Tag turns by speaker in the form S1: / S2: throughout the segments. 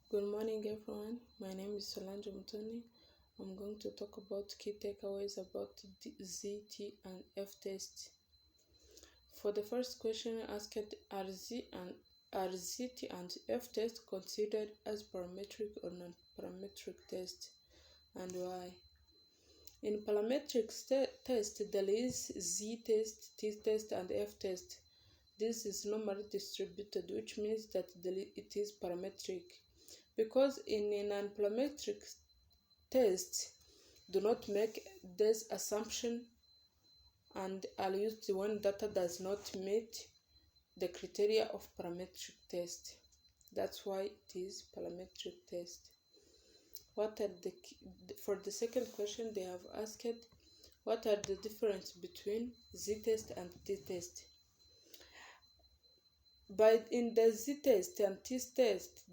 S1: Good morning, everyone. My name is Solange Mutoni. I'm going to talk about key takeaways about ZT and F test. For the first question asked, are ZT and F test considered as parametric or non-parametric test, and why? In parametric test, there is Z test, T test, and F test. This is normally distributed, which means that it is parametric. Because in a non-parametric test, do not make this assumption and are used when data does not meet the criteria of parametric test. That's why it is parametric test. For the second question they have asked, what are the difference between z-test and t-test? But in the z-test and t-test,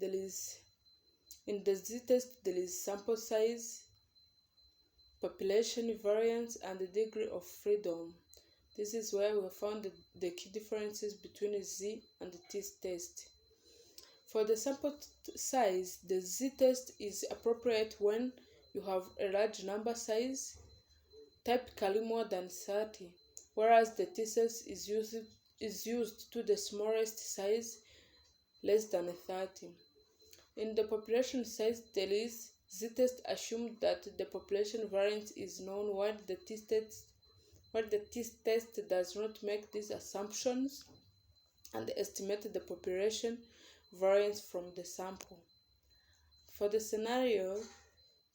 S1: in the z-test there is sample size, population variance, and the degree of freedom. This is where we found the key differences between Z and the t-test. For the sample size, the z-test is appropriate when you have a large number size, typically more than 30, whereas the t-test is used to the smallest size, less than 30. In the population size, there is z-test assumed that the population variance is known, while the t-test does not make these assumptions and estimate the population variance from the sample. For the scenario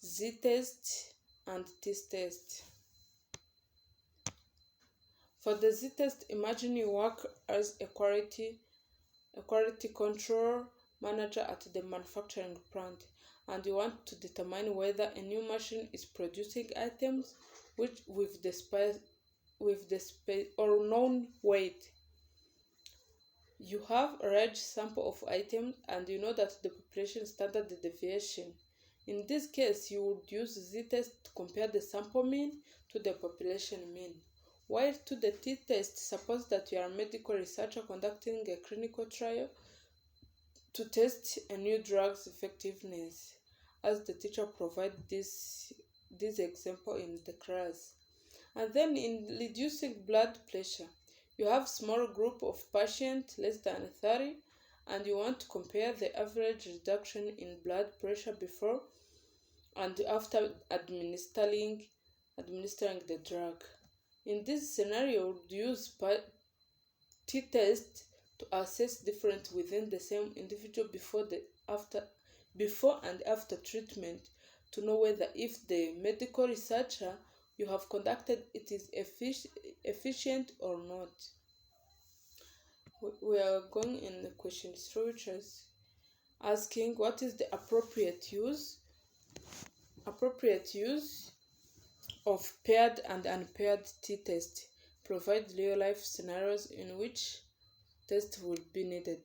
S1: z-test and t-test. For the z-test, imagine you work as a quality control manager at the manufacturing plant, and you want to determine whether a new machine is producing items with the or known weight. You have a large sample of items and you know that the population standard deviation. In this case, you would use z-test to compare the sample mean to the population mean. While to the t-test, suppose that you are a medical researcher conducting a clinical trial to test a new drug's effectiveness, as the teacher provides this example in the class. And then in reducing blood pressure, you have small group of patients less than 30, and you want to compare the average reduction in blood pressure before and after administering the drug. In this scenario, use t-test to assess difference within the same individual before and after treatment, to know whether if the medical researcher you have conducted it is efficient or not. We are going in the question 3, which is asking what is the appropriate use of paired and unpaired t-test. Provide real-life scenarios in which test will be needed.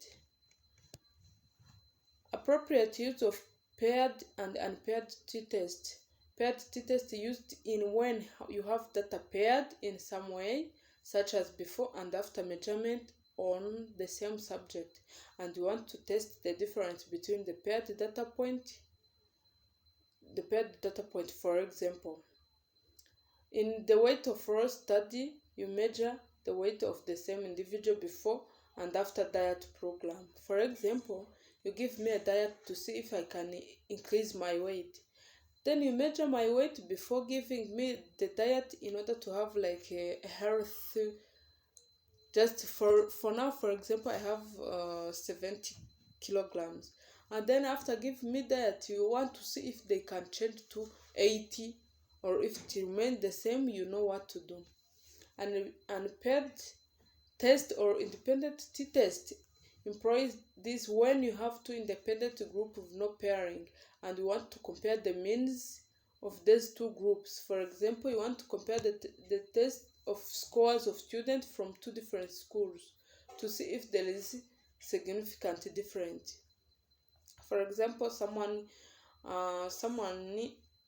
S1: Appropriate use of paired and unpaired t-test. Paired t-test used in when you have data paired in some way, such as before and after measurement on the same subject, and you want to test the difference between the paired data point. For example, in the weight of raw study, you measure the weight of the same individual before and after diet program. For example, you give me a diet to see if I can increase my weight. Then you measure my weight before giving me the diet in order to have like a health. Just for now, for example, I have 70 kilograms. And then after giving me diet, you want to see if they can change to 80, or if it remains the same, you know what to do. And paired test or independent t-test employs this when you have two independent groups with no pairing, and you want to compare the means of these two groups. For example, you want to compare the test of scores of students from two different schools to see if there is significant difference. For example,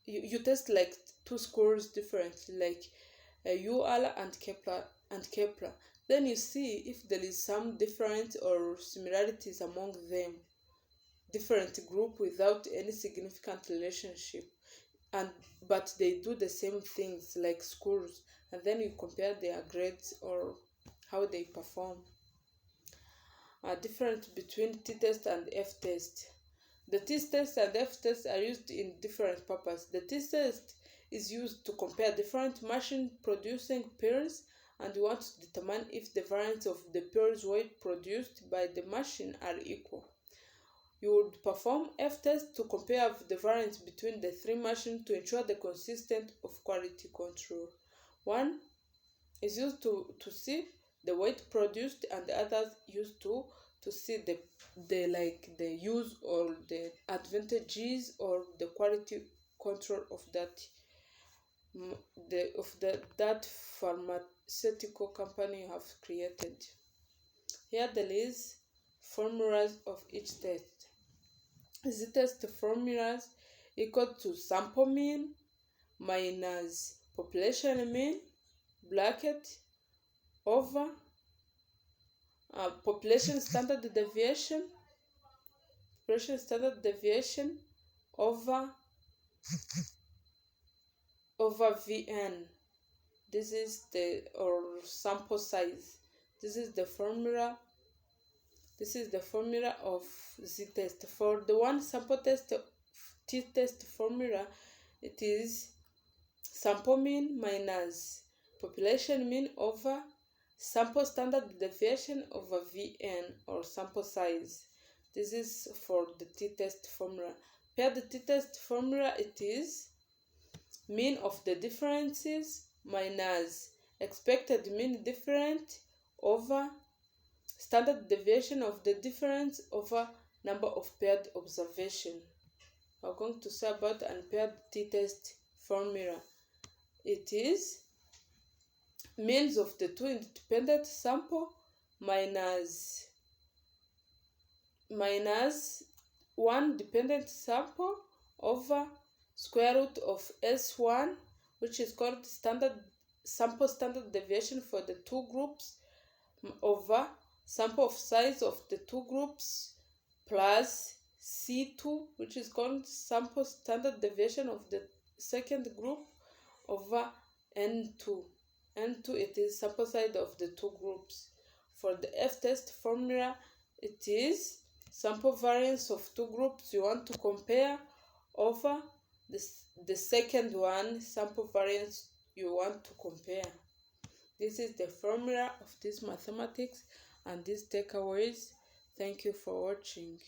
S1: you test like two schools differently, like UL and Kepler. Then you see if there is some difference or similarities among them. different group without any significant relationship, but they do the same things like schools, and then you compare their grades or how they perform. Difference between t-test and f-test. The t-test and f-test are used in different purposes. The t-test is used to compare different machine producing pairs, and you want to determine if the variance of the pairs weight produced by the machine are equal. You would perform f-test to compare the variance between the three machines to ensure the consistency of quality control. One is used to see the weight produced, and the others used to see the use or the advantages or the quality control of that pharmaceutical company you have created. Here there is formulas of each test. The test formulas equal to sample mean minus population mean bracket over population standard deviation over Vn. This is the sample size. This is the formula of z-test. For the one sample test t-test formula, it is sample mean minus population mean over sample standard deviation over Vn or sample size. This is for the t-test formula. Per the t-test formula, it is mean of the differences minus expected mean difference over standard deviation of the difference over number of paired observation. We're going to say about unpaired t-test formula. It is means of the two independent sample minus one dependent sample over square root of S1, which is called sample standard deviation for the two groups, over sample of size of the two groups plus C2, which is called sample standard deviation of the second group, over N2. N2, it is sample size of the two groups. For the f-test formula, it is sample variance of two groups you want to compare over the second one sample variance you want to compare. This is the formula of this mathematics and these takeaways. Thank you for watching.